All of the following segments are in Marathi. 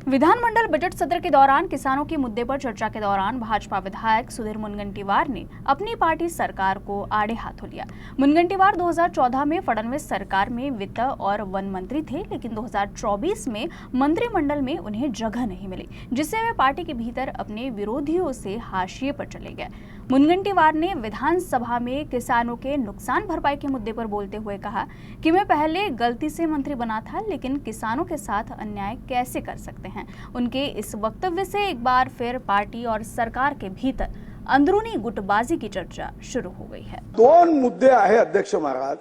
विधानमंडल बजट सत्र के दौरान किसानों के मुद्दे पर चर्चा के दौरान भाजपा विधायक सुधीर मुनगंटीवार ने अपनी पार्टी सरकार को आड़े हाथों लिया। मुनगंटीवार 2014 में फडणवीस सरकार में वित्त और वन मंत्री थे, लेकिन 2024 में मंत्रिमंडल में उन्हें जगह नहीं मिली, जिससे वे पार्टी के भीतर अपने विरोधियों से हाशिए पर चले गए। मुनगंटीवार ने विधानसभा में किसानों के नुकसान भरपाई के मुद्दे पर बोलते हुए कहा कि मैं पहले गलती से मंत्री बना था, लेकिन किसानों के साथ अन्याय कैसे कर सकते हैं। उनके इस वक्तव्य से एक बार फिर पार्टी और सरकार के भीतर अंदरूनी गुटबाजी की चर्चा शुरू हो गई है। दोन मुद्दे आहे अध्यक्ष महाराज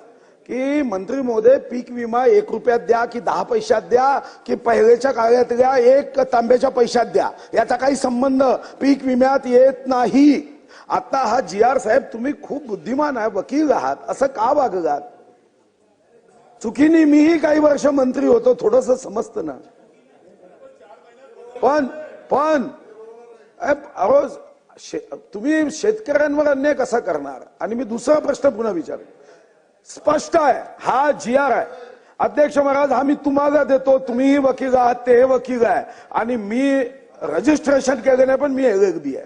की मंत्री महोदय पीक विमा 1 रुपयात द्या की 10 पैशात द्या की पहिलेच्या काळात द्या 1 तांब्याच्या पैशात द्या, याचा काही संबंध पीक विम्यात येत नाही। आता हा GR साहेब तुम्ही खूप बुद्धिमान आहे, वकील आहात, असं का वागलात? चुकीने मीही काही वर्ष मंत्री होतो, थोडंसं समजतं ना। पण तुम्ही शेतकऱ्यांवर अन्याय कसा करणार? आणि मी दुसरा प्रश्न पुन्हा विचार, स्पष्ट आहे हा GR आहे अध्यक्ष महाराज, हा मी तुम्हाला देतो, तुम्हीही वकील आहात, ते वकील आहे आणि मी रजिस्ट्रेशन केले नाही, पण मी LLB आहे,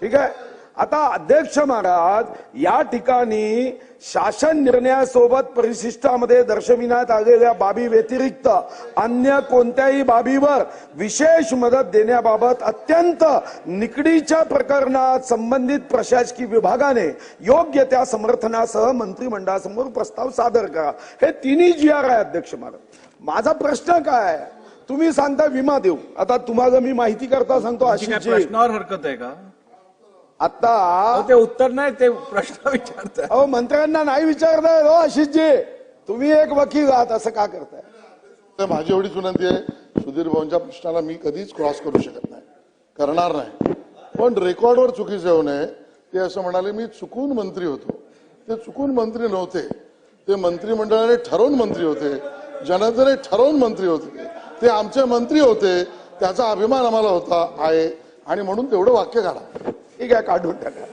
ठीक आहे। आता अध्यक्ष महाराज या ठिकाणी शासन निर्णयासोबत परिशिष्टामध्ये दर्शविण्यात आलेल्या बाबी व्यतिरिक्त अन्य कोणत्याही बाबीवर विशेष मदत देण्याबाबत अत्यंत निकडीच्या प्रकरणात संबंधित प्रशासकीय विभागाने योग्य त्या समर्थनासह मंत्रिमंडळासमोर प्रस्ताव सादर करा। हे तिन्ही GR आहे अध्यक्ष महाराज। माझा प्रश्न काय आहे, तुम्ही सांगता विमा देऊ, आता तुम्हाला मी माहिती करता सांगतो, अशी प्रश्नावर हरकत आहे का? आता ते उत्तर नाही, ते प्रश्न विचारताय। अहो मंत्र्यांना नाही विचारताय हो आशिषजी, तुम्ही एक वकील आहात, असं का करताय? तर माझी एवढीच विनंती आहे, सुधीर भाऊंच्या प्रश्नाला मी कधीच क्रॉस करू शकत नाही, करणार नाही, पण रेकॉर्डवर चुकीचे होऊ नये। ते असं म्हणाले मी चुकून मंत्री होतो, ते चुकून मंत्री नव्हते, ते मंत्रिमंडळाने ठरवून मंत्री होते, जनतेने ठरवून मंत्री होते, ते आमचे मंत्री होते, त्याचा अभिमान आम्हाला होता आहे, आणि म्हणून तेवढं वाक्य काढा। ठीक आहे, काढून टाका।